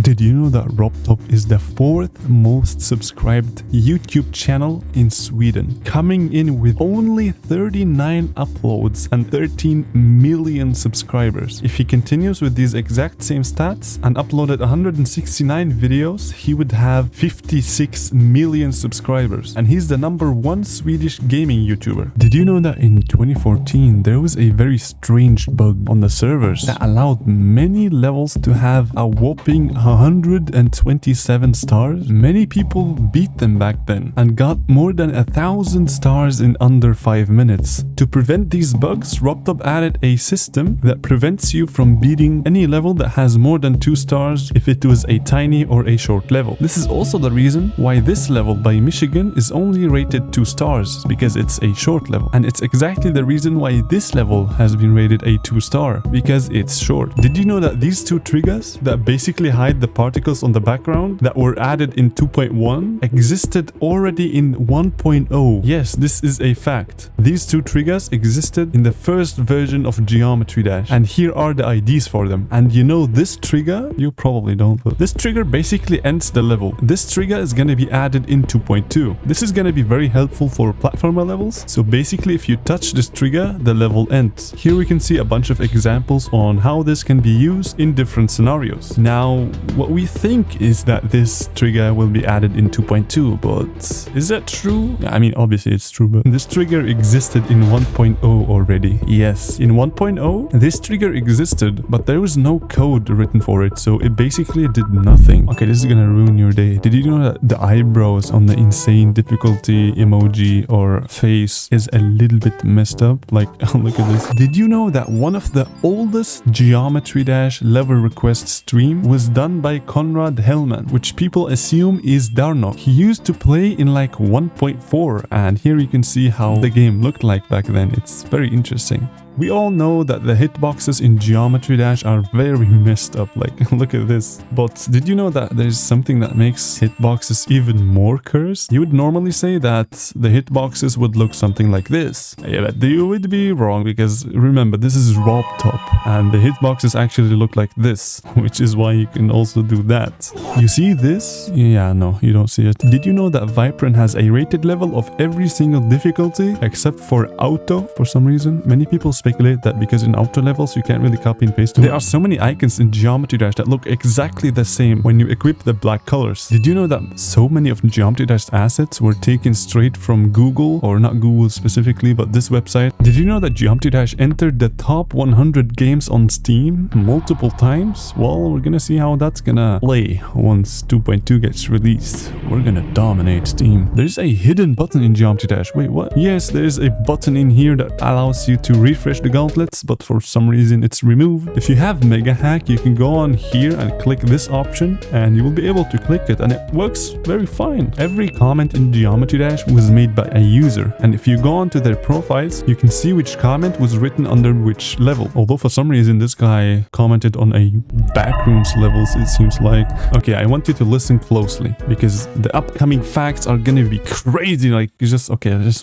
Did you know that RobTop is the 4th most subscribed YouTube channel in Sweden, coming in with only 39 uploads and 13 million subscribers? If he continues with these exact same stats and uploaded 169 videos, he would have 56 million subscribers, and he's the #1 Swedish gaming YouTuber. Did you know that in 2014 there was a very strange bug on the servers that allowed many levels to have a whopping 127 stars? Many people beat them back then and got more than 1,000 stars in under 5 minutes. To prevent these bugs, RobTop added a system that prevents you from beating any level that has more than 2 stars if it was a tiny or a short level. This is also the reason why this level by Michigan is only rated 2 stars, because it's a short level. And it's exactly the reason why this level has been rated a 2 star, because it's short. Did you know that these 2 triggers that basically hide the particles on the background that were added in 2.1 existed already in 1.0? Yes, this is a fact. These 2 triggers existed in the first version of Geometry Dash, and here are the IDs for them. And you know this trigger? You probably don't, but this trigger basically ends the level. This trigger is going to be added in 2.2. This is going to be very helpful for platformer levels. So basically, if you touch this trigger, the level ends. Here we can see a bunch of examples on how this can be used in different scenarios. Now, what we think is that this trigger will be added in 2.2, but is that true? I mean, obviously it's true, but this trigger existed in 1.0 already. Yes, in 1.0, this trigger existed, but there was no code written for it, so it basically did nothing. Okay, this is gonna ruin your day. Did you know that the eyebrows on the insane difficulty emoji or face is a little bit messed up? Like, look at this. Did you know that one of the oldest Geometry Dash level request stream was done by Konrad Hellman, which people assume is Darnok? He used to play in like 1.4, and here you can see how the game looked like back then. It's very interesting. We all know that the hitboxes in Geometry Dash are very messed up, like look at this. But did you know that there's something that makes hitboxes even more cursed? You would normally say that the hitboxes would look something like this. Yeah, but you would be wrong, because remember, this is RobTop, and the hitboxes actually look like this, which is why you can also do that. You see this? Yeah, no, you don't see it. Did you know that Vibrant has a rated level of every single difficulty except for auto for some reason? Many people speculate that because in auto levels you can't really copy and paste them. There are so many icons in Geometry Dash that look exactly the same when you equip the black colors. Did you know that so many of Geometry Dash assets were taken straight from Google, or not Google specifically, but this website? Did you know that Geometry Dash entered the top 100 games on Steam multiple times? Well, we're gonna see how that's gonna play once 2.2 gets released. We're gonna dominate Steam. There's a hidden button in Geometry Dash. Wait, what? Yes, there's a button in here that allows you to refresh the gauntlets, but for some reason it's removed. If you have Mega Hack, you can go on here and click this option, and you will be able to click it, and it works very fine. Every comment in Geometry Dash was made by a user, and if you go onto their profiles, you can see which comment was written under which level. Although for some reason this guy commented on a backrooms levels, it seems like. Okay, I want you to listen closely, because the upcoming facts are gonna be crazy. Like, you just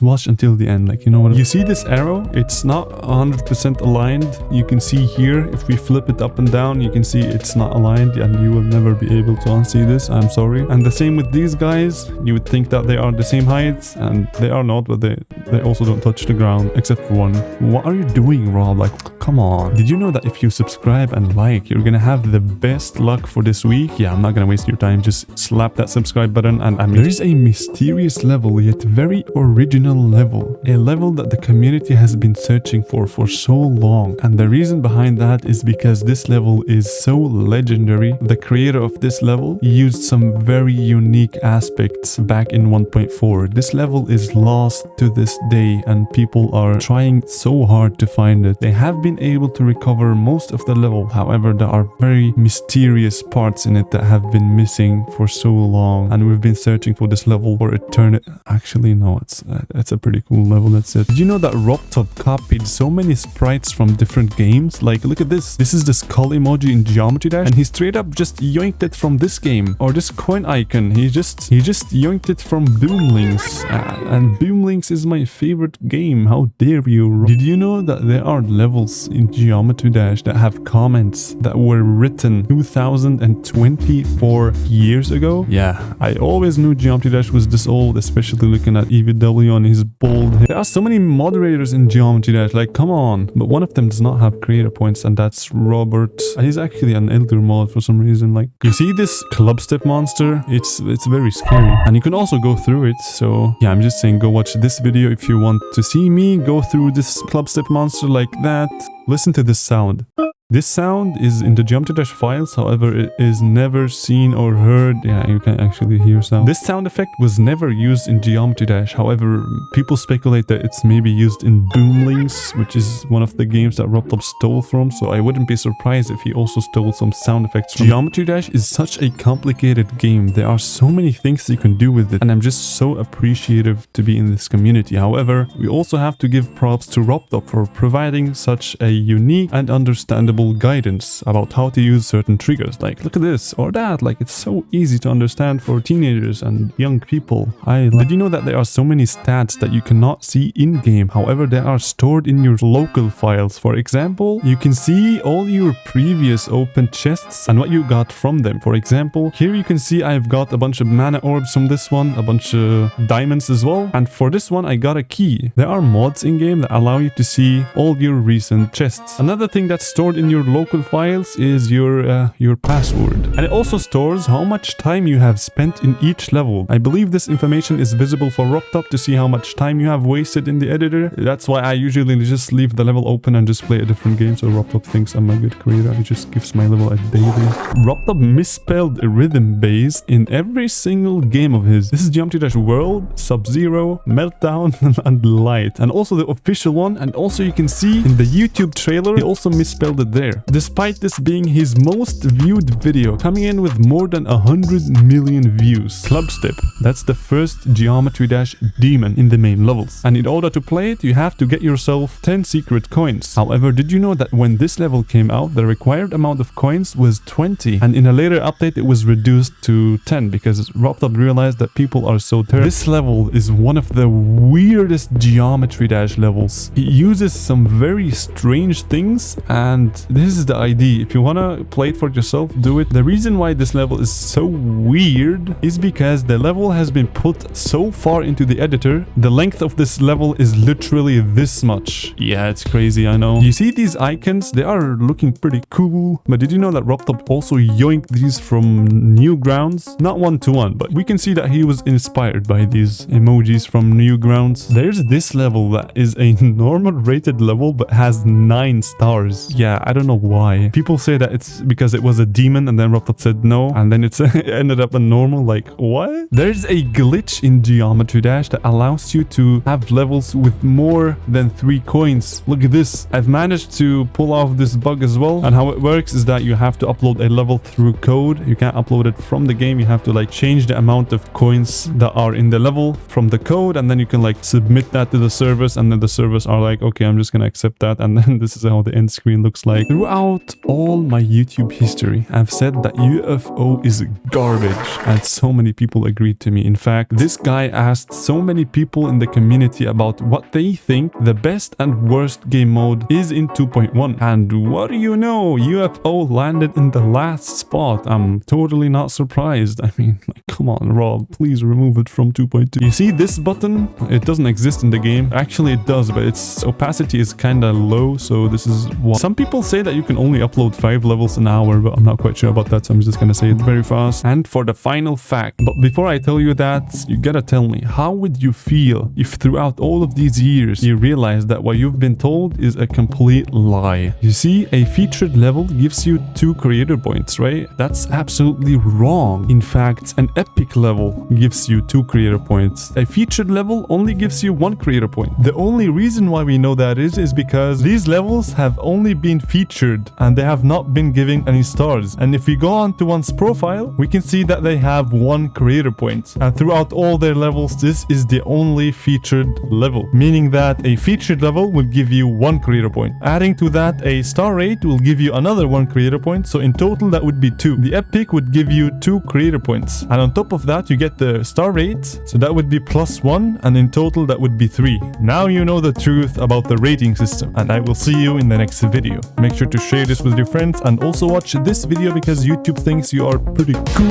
watch until the end. Like, you know what? You see this arrow? It's not 100% aligned. You can see here, if we flip it up and down, you can see it's not aligned, and you will never be able to unsee this. I'm sorry. And the same with these guys. You would think that they are the same heights, and they are not, but they also don't touch the ground, except for one. What are you doing, Rob? Like, come on. Did you know that if you subscribe and like, you're gonna have the best luck for this week? Yeah, I'm not gonna waste your time. Just slap that subscribe button, and I mean, there is a mysterious level, yet very original level. A level that the community has been searching for so long, and the reason behind that is because this level is so legendary. The creator of this level used some very unique aspects back in 1.4. This level is lost to this day, and people are trying so hard to find it. They have been able to recover most of the level, however there are very mysterious parts in it that have been missing for so long, and we've been searching for this level for eternity. Actually no, it's a pretty cool level. That's it. Did you know that RobTop copied so many sprites from different games. Like, look at this. This is the skull emoji in Geometry Dash, and he straight up just yoinked it from this game. Or this coin icon. He just yoinked it from Boomlinks. And Boomlinks is my favorite game. How dare you? Did you know that there are levels in Geometry Dash that have comments that were written 2024 years ago? Yeah, I always knew Geometry Dash was this old, especially looking at EVW on his bald head. There are so many moderators in Geometry Dash, like, come on. But one of them does not have creator points, and that's Robert. He's actually an elder mod for some reason. Like, you see this club step monster? It's very scary, and you can also go through it. So yeah, I'm just saying, go watch this video if you want to see me go through this club step monster like that. Listen to this sound. This sound is in the Geometry Dash files, however, it is never seen or heard. Yeah, you can actually hear sound. This sound effect was never used in Geometry Dash. However, people speculate that it's maybe used in Boomlinks, which is one of the games that RobTop stole from, so I wouldn't be surprised if he also stole some sound effects from. Geometry Dash is such a complicated game. There are so many things you can do with it, and I'm just so appreciative to be in this community. However, we also have to give props to RobTop for providing such a unique and understandable guidance about how to use certain triggers. Like, look at this or that. Like, it's so easy to understand for teenagers and young people. Did you know that there are so many stats that you cannot see in game? However, they are stored in your local files. For example, you can see all your previous open chests and what you got from them. For example, here you can see I've got a bunch of mana orbs from this one, a bunch of diamonds as well, and for this one I got a key. There are mods in game that allow you to see all your recent chests. Another thing that's stored in your local files is your password, and it also stores how much time you have spent in each level. I believe this information is visible for RobTop to see how much time you have wasted in the editor. That's why I usually just leave the level open and just play a different game, so RobTop thinks I'm a good creator. He just gives my level a daily. RobTop misspelled rhythm bass in every single game of his. This is Geometry Dash World, Sub-Zero, Meltdown, and Light, and also the official one. And also you can see in the YouTube trailer he also misspelled it there. Despite this being his most viewed video, coming in with more than 100 million views. Club Step, that's the first Geometry Dash demon in the main levels, and in order to play it you have to get yourself 10 secret coins. However, did you know that when this level came out the required amount of coins was 20, and in a later update it was reduced to 10 because RobTop realized that people are so terrible. This level is one of the weirdest Geometry Dash levels. It uses some very strange things, and this is the idea. If you want to play it for yourself, do it. The reason why this level is so weird is because the level has been put so far into the editor. The length of this level is literally this much. Yeah, it's crazy, I know. You see these icons? They are looking pretty cool. But did you know that RobTop also yoinked these from Newgrounds? Not one-to-one, but we can see that he was inspired by these emojis from Newgrounds. There's this level that is a normal rated level but has 9 stars. Yeah, I don't know why. People say that it's because it was a demon and then RobTop said no, and then it ended up a normal. Like, what? There's a glitch in Geometry Dash that allows you to have levels with more than 3 coins. Look at this. I've managed to pull off this bug as well, and how it works is that you have to upload a level through code. You can't upload it from the game. You have to like change the amount of coins that are in the level from the code, and then you can like submit that to the servers, and then the servers are like, okay, I'm just gonna accept that, and then this is how the end screen looks like. Throughout all my YouTube history, I've said that UFO is garbage, and so many people agreed to me. In fact, this guy asked so many people in the community about what they think the best and worst game mode is in 2.1, and what do you know? UFO landed in the last spot. I'm totally not surprised. I mean, like, come on, Rob, please remove it from 2.2. You see this button? It doesn't exist in the game. Actually, it does, but its opacity is kind of low, so this is what some people say, that you can only upload 5 levels an hour, but I'm not quite sure about that, so I'm just gonna say it very fast. And for the final fact, but before I tell you that, you gotta tell me, how would you feel if throughout all of these years you realize that what you've been told is a complete lie? You see, a featured level gives you 2 creator points, right? That's absolutely wrong. In fact, an epic level gives you 2 creator points. A featured level only gives you 1 creator point. The only reason why we know that is because these levels have only been featured featured and they have not been giving any stars. And if we go on to one's profile, we can see that they have 1 creator point. And throughout all their levels, this is the only featured level, meaning that a featured level will give you 1 creator point. Adding to that, a star rate will give you another 1 creator point. So in total, that would be 2. The epic would give you 2 creator points. And on top of that, you get the star rate. So that would be +1. And in total, that would be 3. Now you know the truth about the rating system. And I will see you in the next video. Make sure to share this with your friends and also watch this video because YouTube thinks you are pretty cool.